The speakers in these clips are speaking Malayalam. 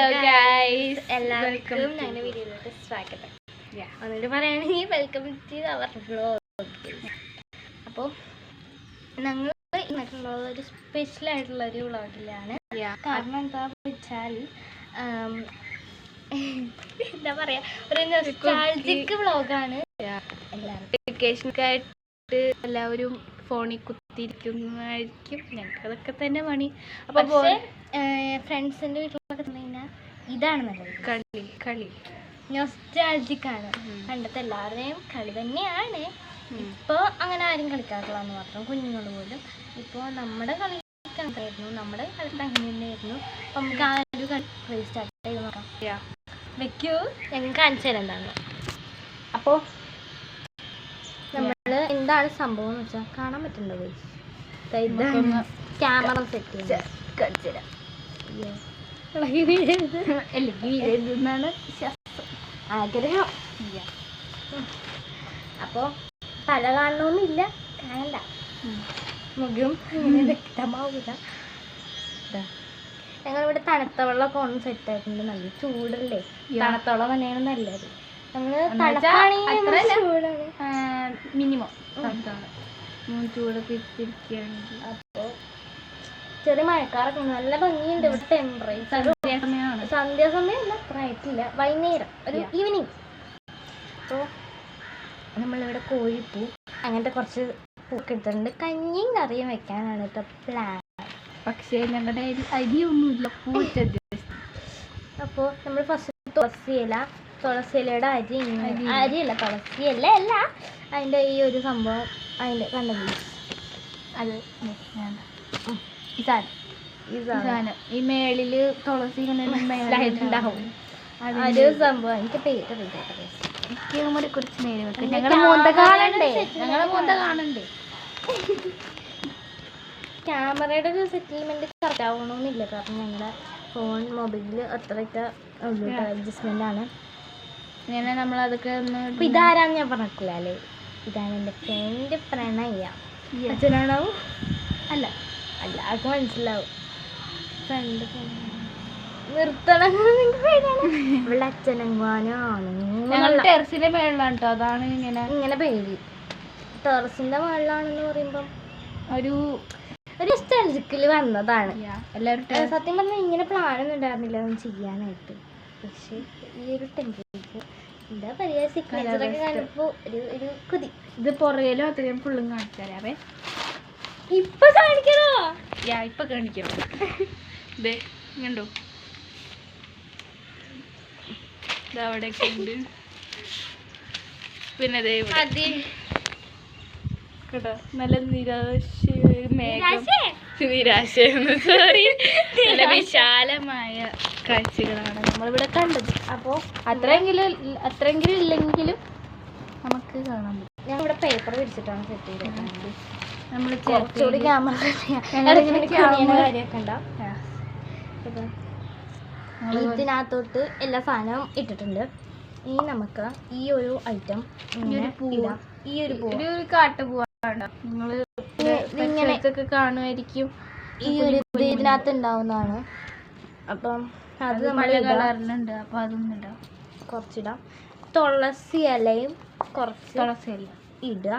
ഹലോ ഗൈസ്, എല്ലാവർക്കും ഞങ്ങളുടെ വീഡിയോയിലോട്ട് സ്വാഗതം. എന്നിട്ട് പറയുകയാണെങ്കിൽ വെൽക്കം ടു അവർ വ്ലോഗ്. അപ്പോൾ ഞങ്ങൾ ഇന്നൊക്കെയുള്ളത് ഒരു സ്പെഷ്യൽ ആയിട്ടുള്ളൊരു വ്ളോഗിലാണ്. കാരണം എന്താണെന്ന് വെച്ചാൽ എന്താ പറയുക, ഒരു നൊസ്റ്റാൾജിക് വ്ളോഗാണ്. വെക്കേഷനൊക്കെയായിട്ട് എല്ലാവരും ഫോണിൽ കുത്തിയിരിക്കുന്നതായിരിക്കും. ഞങ്ങൾക്ക് അതൊക്കെ തന്നെ പണി. അപ്പോൾ ഫ്രണ്ട്സിൻ്റെ വീട്ടിലൊക്കെ തന്നു കഴിഞ്ഞാൽ ഇതാണ് നല്ലത്. കളി നൊസ്റ്റാൾജിക് ആണ്. പണ്ടത്തെ എല്ലാവരുടെയും കളി തന്നെയാണ്. ഇപ്പോൾ അങ്ങനെ ആരും കളിക്കാറില്ല എന്ന് മാത്രം, കുഞ്ഞുങ്ങൾ പോലും. ഇപ്പോൾ നമ്മുടെ കളി കണക്കായിരുന്നു, നമ്മുടെ കളി അങ്ങനെ തന്നെയായിരുന്നു. അപ്പം നമുക്ക് ആ ഒരു കളി സ്റ്റാർട്ട് ചെയ്ത് നോക്കാം. വെക്കൂ, ഞങ്ങൾക്ക് കാണിച്ചു തരാം എന്താണ്. അപ്പോൾ നമ്മൾ എന്താണ് സംഭവം എന്ന് വെച്ചാൽ കാണാൻ പറ്റുന്നുണ്ടോ? ഇതാണ് ക്യാമറ സെറ്റ് ചെയ്ത് കാണിച്ചു തരാം. എന്നാണ് ആഗ്രഹം. അപ്പോൾ തല കാണണമെന്നില്ല, കാണണ്ട, മുഖം ഇങ്ങനെ വ്യക്തമാവില്ല. ഞങ്ങളിവിടെ തണുത്ത വെള്ളമൊക്കെ ഒന്ന് സെറ്റ് ആയിട്ടുണ്ട്. നല്ല ചൂടല്ലേ, തണുത്ത വെള്ളം തന്നെയാണ് നല്ലത്. ഞങ്ങൾ മിനിമം ചൂടൊക്കെ ഇട്ടിരിക്കുകയാണെങ്കിൽ. അപ്പോൾ ചെറിയ മഴക്കാറൊക്കെ നല്ല ഭംഗിയുണ്ട്. ഇവിടെ ടെമ്പറേച്ചർ സന്ധ്യാസമയം ഒന്നും അത്ര ആയിട്ടില്ല, വൈകുന്നേരം ഒരു ഈവനിങ്. അപ്പോൾ നമ്മളിവിടെ കോഴിപ്പൂ അങ്ങനത്തെ കുറച്ച് പൂക്ക് എടുത്തിട്ടുണ്ട്. കഞ്ഞിയും കറിയും വെക്കാനാണ് കേട്ടോ പ്ലാൻ. പക്ഷേ ഞങ്ങളുടെ അരിയൊന്നുമില്ല, പൂച്ചത്. അപ്പോൾ നമ്മൾ ഫസ്റ്റ് തുളസിയിലയുടെ അരിയല്ല, തുളസിയില അല്ല, അതിൻ്റെ ഈ ഒരു സംഭവം അതിൻ്റെ കണ്ടത് അത് ഈ സാധനം ഈ മേളില് തുളസി ഉണ്ടാവും. ഒരു സംഭവം എനിക്ക് പേര് കുറച്ച് നേരം വെക്കും. ഞങ്ങളുടെ മൂന്ത കാണണ്ടേ. ക്യാമറയുടെ ഒരു സെറ്റിൽമെന്റ് കറക്റ്റ് ആവണമെന്നില്ല, കാരണം ഞങ്ങളുടെ മൊബൈലിൽ അത്രയൊക്കെ അഡ്ജസ്റ്റ്മെന്റ് ആണ്. ഇങ്ങനെ നമ്മളതൊക്കെ ഒന്ന്. ഇതാരാന്ന് ഞാൻ പറഞ്ഞിട്ടില്ല അല്ലേ, ഇതാണ് എൻ്റെ ഫ്രണ്ട് പ്രണയ. അച്ഛനാണോ? അല്ല, എല്ലാവർക്കും മനസ്സിലാവും. ഫ്രണ്ട് നിർത്തണം, ഇവിടെ അച്ഛനെങ്ങാനാണ്. ടെറസിന്റെ മേളിലാണ് കേട്ടോ, അതാണ് ഇങ്ങനെ പേര്. ടെറസിന്റെ മേളിലാണെന്ന് പറയുമ്പം ഒരു സ്റ്റെൽജിക്കിൽ വന്നതാണ് എല്ലാവരും. സത്യം പറഞ്ഞാൽ ഇങ്ങനെ പ്ലാനൊന്നും ഉണ്ടായിരുന്നില്ല അതൊന്നും ചെയ്യാനായിട്ട്. പക്ഷെ ഈ ഒരു ടെമ്പറേച്ചർ എന്താ പറയുക, സിഗ്നേച്ചറൊക്കെ കാണുമ്പോൾ ഒരു കുതി. ഇത് പുറകിലും അത്രയും ഫുള്ളും കാണിച്ചാലേ. ഇപ്പൊ കാണിക്കണോ? ഇപ്പൊ കാണിക്കാം. ഇതേ കണ്ടോ, ഇതവിടെയൊക്കെ ഉണ്ട്. പിന്നെ കേട്ടോ നല്ല സോറി നല്ല വിശാലമായ കാഴ്ചകളാണ് നമ്മളിവിടെ കണ്ടത്. അപ്പോൾ അത്രയെങ്കിലും ഇല്ലെങ്കിലും നമുക്ക് കാണാൻ പറ്റും. ഞാൻ ഇവിടെ പേപ്പർ വിരിച്ചിട്ടാണ് സെറ്റ് ചെയ്തത്. നമ്മൾ കുറച്ചുകൂടി കാര്യമൊക്കെ ഉണ്ടാവും. ഇതിനകത്തോട്ട് എല്ലാ സാധനവും ഇട്ടിട്ടുണ്ട്. ഇനി നമുക്ക് ഈ ഒരു ഐറ്റം, ഈ ഒരു കാട്ടുപൂവാണ് നിങ്ങള് ഇങ്ങനെയൊക്കെ കാണുമായിരിക്കും. ഈ ഒരു ഇതിനകത്ത് ഉണ്ടാവുന്നതാണ്. അപ്പം അത് നമ്മൾ കളറിലുണ്ട്, അപ്പം അതൊന്നും ഇടാം, കുറച്ചിടാം. തുളസി ഇലയും കുറച്ച് ഇടുക.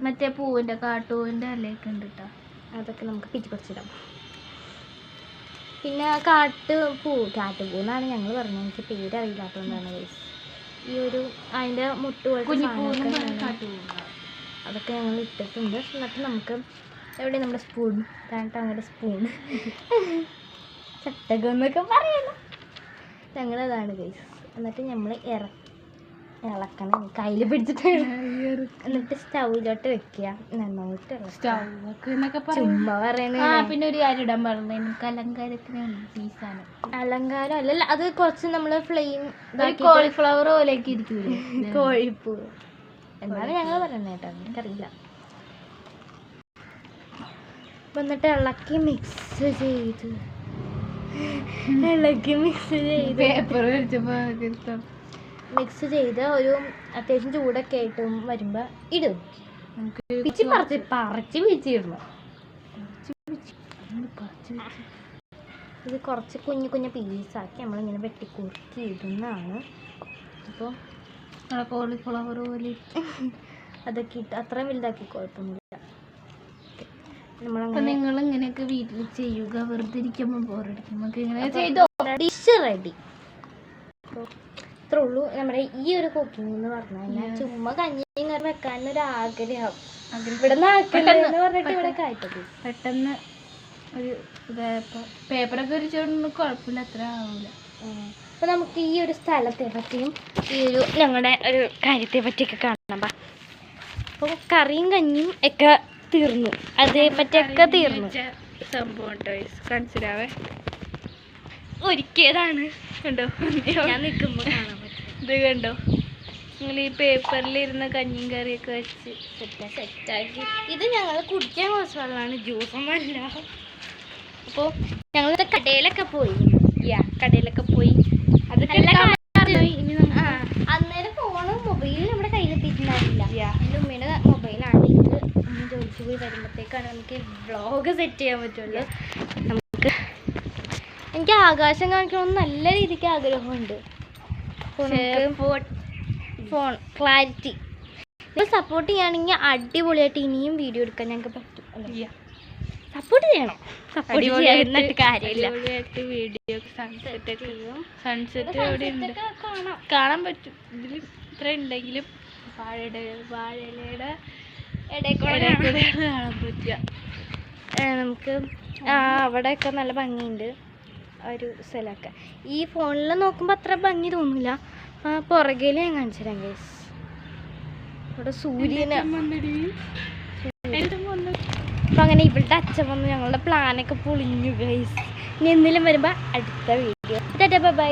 മറ്റേ പൂവിൻ്റെ കാട്ടുപൂവിൻ്റെ ഇലയൊക്കെ ഉണ്ട് കേട്ടോ, അതൊക്കെ നമുക്ക് കുറച്ചിടാം. പിന്നെ കാട്ടുപൂന്നാണ് ഞങ്ങൾ പറഞ്ഞത്, എനിക്ക് പേരറിയില്ലാത്തതുകൊണ്ടാണ്. ഈ ഒരു അതിൻ്റെ മുട്ട് അതൊക്കെ ഞങ്ങൾ ഇട്ടിട്ടുണ്ട്. എന്നിട്ട് നമുക്ക് എവിടെ നമ്മുടെ സ്പൂൺ, അങ്ങനെ സ്പൂൺ ചട്ടകം എന്നൊക്കെ പറയുന്നു, ഞങ്ങളതാണ് ഗൈസ്. എന്നിട്ട് നമ്മൾ ഇളക്കണം, കയ്യിൽ പിടിച്ചിട്ട്. എന്നിട്ട് സ്റ്റൗവിലോട്ട് വെക്കുക. നന്നായിട്ട് ചുമ്മാ പറയണ. പിന്നെ ഒരു കാര്യം ഇടാൻ പറഞ്ഞു, നമുക്ക് അലങ്കാരം അല്ലല്ല, അത് കുറച്ച് നമ്മൾ ഫ്ലെയിം കോളിഫ്ലവർ പോലെയൊക്കെ ഇരിക്കൂലേ, കോഴിപ്പൂ എന്നാണ് ഞങ്ങൾ പറയുന്നത് കേട്ടോ, എനിക്കറിയില്ല. എന്നിട്ട് ഇളക്കി മിക്സ് ചെയ്ത് മിക്സ് ചെയ്ത് ഒരു അത്യാവശ്യം ചൂടൊക്കെ ആയിട്ട് വരുമ്പോൾ ഇടും. പറിച്ച് പിച്ചിടണം. ഇത് കുറച്ച് കുഞ്ഞു കുഞ്ഞു പീസാക്കി നമ്മളിങ്ങനെ വെട്ടിക്കുറുക്കി ഇടുന്നതാണ്. അപ്പോൾ കോളിഫ്ലവർ പോലെ അതൊക്കെ ഇട്ട് അത്രയും വലുതാക്കി കുഴപ്പമൊന്നുമില്ല. അപ്പോൾ നിങ്ങൾ ഇങ്ങനെയൊക്കെ വീട്ടിൽ ചെയ്യുക, വെറുതെ ഇരിക്കുമ്പോൾ ബോറടിക്കുമ്പോൾ ഇങ്ങനെ ചെയ്തോ. Dish ready. അപ്പോൾ ഇത്രേ ഉള്ളൂ നമ്മുടെ ഈ ഒരു കുക്കിംഗ് എന്ന് പറഞ്ഞു കഴിഞ്ഞാൽ. ചുമ്മാ കഞ്ഞിയും കറി വെക്കാനൊരു ആഗ്രഹം ഇവിടെ നിന്ന് പറഞ്ഞിട്ട് ഇവിടെ കായ്പത് പെട്ടെന്ന് ഒരു പേപ്പറൊക്കെ ഒരു കുഴപ്പമില്ല, അത്ര ആവില്ല. അപ്പോൾ നമുക്ക് ഈ ഒരു സ്ഥലത്തെ പറ്റിയും ഈ ഒരു ഞങ്ങളുടെ ഒരു കാര്യത്തെ പറ്റിയൊക്കെ കാണാം. അപ്പോൾ കറിയും കഞ്ഞിയും ഒക്കെ തീർന്നു, അതേ പറ്റിയൊക്കെ തീർന്നു. സംഭവം കൺസിഡറാവേ ഒരുക്കിയതാണ്. കണ്ടോ, ഞാൻ നിൽക്കുമ്പോൾ കാണാൻ പറ്റും. ഇത് കണ്ടോ, നിങ്ങൾ ഈ പേപ്പറിലിരുന്ന കഞ്ഞിയും കറിയൊക്കെ വെച്ച് സെറ്റാക്കി. ഇത് ഞങ്ങൾ കുടിക്കാൻ കുറച്ച് വെള്ളമാണ്, ജ്യൂസൊന്നുമല്ല. അപ്പോൾ ഞങ്ങൾ കടയിലൊക്കെ പോയി അതൊക്കെ അന്നേരം ഫോണും മൊബൈലും നമ്മുടെ കയ്യിലെത്തിയിട്ടുണ്ടായിരുന്നില്ല. എൻ്റെ ഉമ്മയുടെ മൊബൈലാണ്. ഇത് ഉമ്മ ജോലിക്ക് പോയി വരുമ്പോഴത്തേക്കാണ് നമുക്ക് വ്ളോഗ് സെറ്റ് ചെയ്യാൻ പറ്റുള്ളൂ. എനിക്ക് ആകാശം കാണിക്കണമെന്ന് നല്ല രീതിക്ക് ആഗ്രഹമുണ്ട്. ഫോൺ ക്ലാരിറ്റി സപ്പോർട്ട് ചെയ്യുകയാണെങ്കിൽ അടിപൊളിയായിട്ട് ഇനിയും വീഡിയോ എടുക്കാൻ ഞങ്ങൾക്ക് പറ്റും. സപ്പോർട്ട് ചെയ്യണം, സപ്പോർട്ട് ചെയ്യാൻ കാര്യമില്ല. വീഡിയോ സൺസെറ്റ് അവിടെ ഉണ്ട്, കാണാൻ പറ്റും. ഇതിൽ ഇത്ര ഉണ്ടെങ്കിലും വാഴയിലയുടെ ഇടയ്ക്കൂടെ കാണാൻ പറ്റുക. നമുക്ക് അവിടെയൊക്കെ നല്ല ഭംഗിയുണ്ട് ഒരു സ്ഥലമൊക്കെ. ഈ ഫോണിൽ നോക്കുമ്പോൾ അത്ര ഭംഗി തോന്നില്ല. പുറകിൽ ഞാൻ കാണിച്ചു തരാം ഗൈസ്. ഇവിടെ സൂര്യന്. അപ്പം അങ്ങനെ ഇവളുടെ അച്ഛൻ വന്നു, ഞങ്ങളുടെ പ്ലാനൊക്കെ പൊളിഞ്ഞു ഗൈസ്. ഇനി എന്തെങ്കിലും വരുമ്പോൾ അടുത്ത വീഡിയോ. ബൈ.